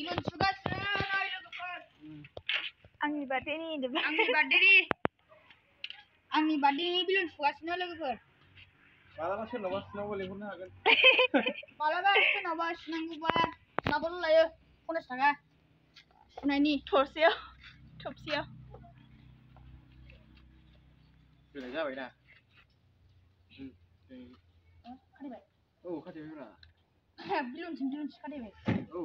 Bilun sugasna noi logofor. Angni birthday ni de. Angni birthday ni bilun sugasna logofor. Malaba soरनावबा सुनांगौ लेंहरनो हागोन। Malaba सोरनावबा सुनांगौबा माबाल' लायो 50 थाखा सुनायनि थोबसेयाव बेलाय जाबाय ना खादेबाय औ खादेबायब्रा बिलुन खादेबाय औ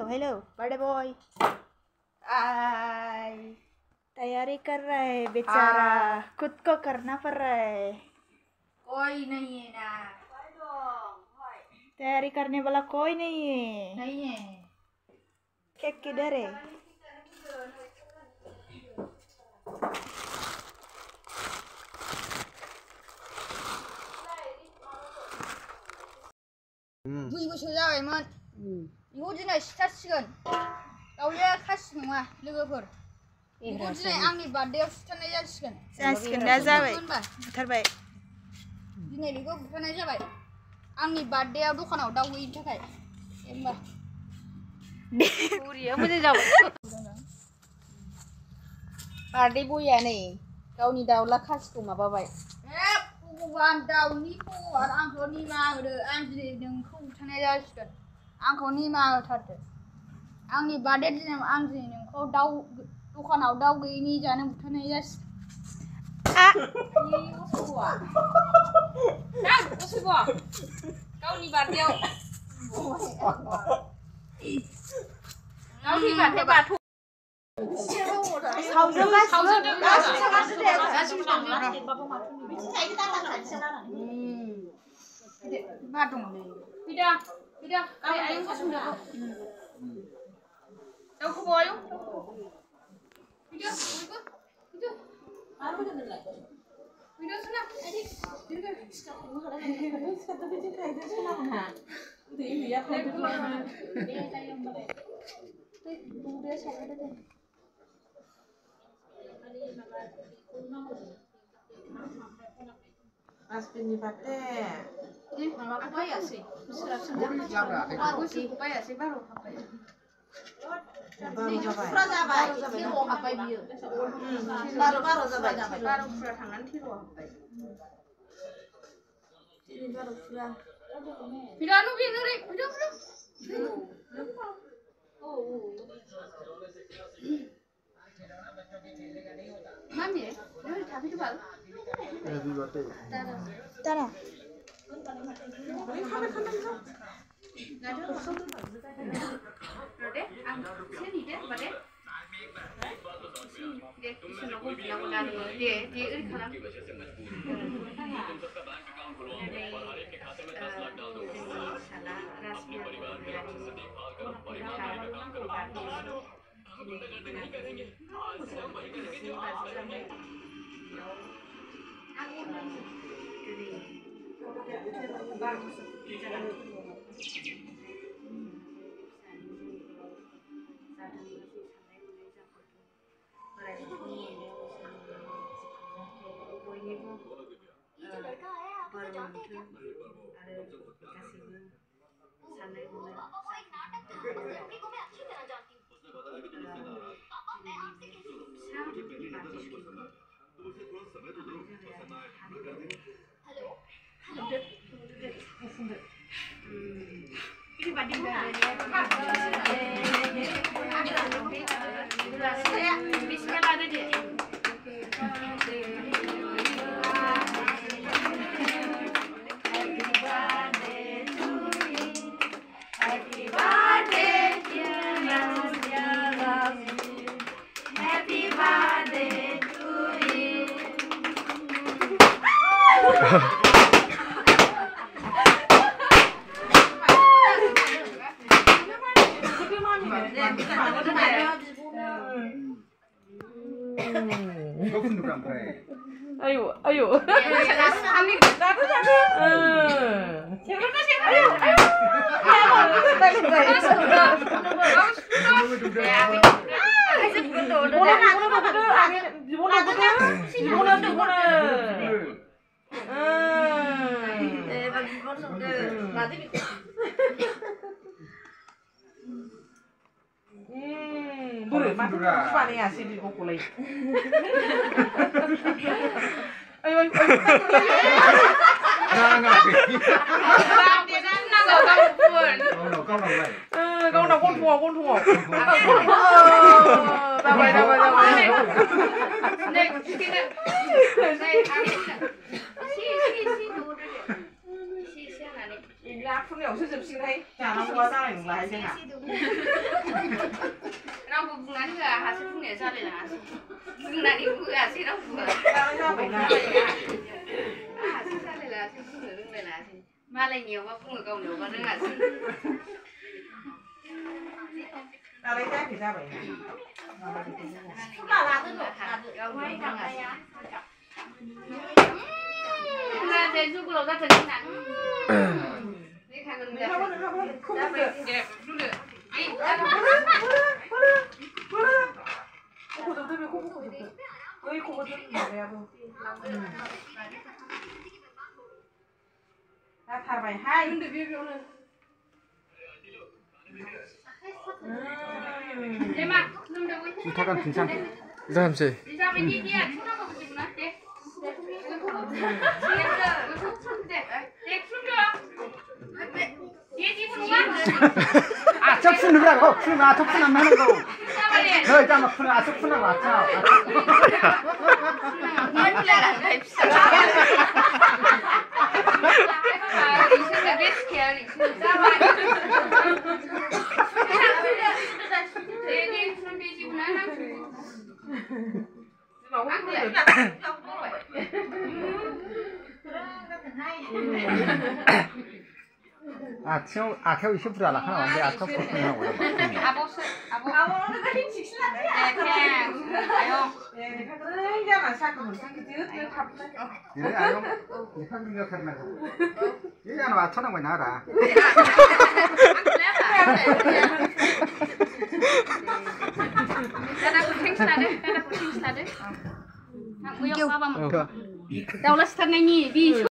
हेलो बड़े बॉय तैयारी कर रहा है बेचारा खुद को करना पड़ रहा है कोई नहीं है ना तैयारी करने वाला कोई नहीं है केक किधर है दुइ बोसोर जाबायमोन बेखौ दिनै सिथारसिगोन दाउया खासि नङा लोगोफोर बेखौ दिनै आंनि बार्थडेआव सिथारनाय जासिगोन दा जाबाय बुथारबाय दिनै बेखौ बुथारनाय जाबाय आंनि बार्थडेआव दखानाव दाउ गैयिनि थाखाय होमबा बुरिया मोजां जाबाय बार्थडे बया नै गावनि दाउला खासिखौ माबाबाय भगवान दाउनि भगवान आंखौ निमाहा होदो आं दिनै नोंखौ बुथारनाय जासिगोन आंखौ निमाहा होथारदो आंनि बार्थडे दिनाव आं दिनै नोंखौ दखानाव दाउ गैयिनि जानो बुथारनाय जासिगोन गावनि बार्थडेआव बाथौ Aspinnya pakai. apa ya sih? Baru tangan tiru apa? Mami, tapi tu bal. Tara. Kau pun tukang pray. Ayo, ayo. Kami Satu. Ayo, ayo. Boleh, mati apa nih asli di kukulai. Ayo, ayo. Kau nak con thua. Tao vậy. Này, Là phun nhiều sức xin thấy. Chả nó qua ra này lại xem nào. Nó bụng ngắn người à, sẽ không để ra để là bụng này bụng à, sẽ đâu vừa. Tao ra phải là. À, sẽ ra đây là sẽ không được đừng đây là gì. Mà lại nhiều quá không được công được mà đừng là gì. Tao lấy tép thì ra vậy. Là tức là đâu mấy thằng này. Ra đây giúpเราra thành nặng. Đi khai gần đẹp. Ra về đẹp luôn được. Ai. Không được tôi không được. Ơi không được đẹp đâu. Ta thả bài 2. Thế mà, nằm đâu ấy. Chúng ta cần chính xác. Làm gì? Đi ra bên đi kia, chúng ta không chịu nữa. Đi. 아, 척 푸느라고. 푸나 턱 푸나 하는 거. 너 있잖아. 푸나 턱 푸나 맞아. theo 20% là 하나 왔는데 턱 푸나 오래. Nó có hình xịt lắm đấy. Ơi, ra mà sao còn sang cái trước tôi thập đấy. 이래 아용. 이 한국역 하나. 이게 하나 맞춰놓은 거 나라. Đâu là sân này nhỉ? Vì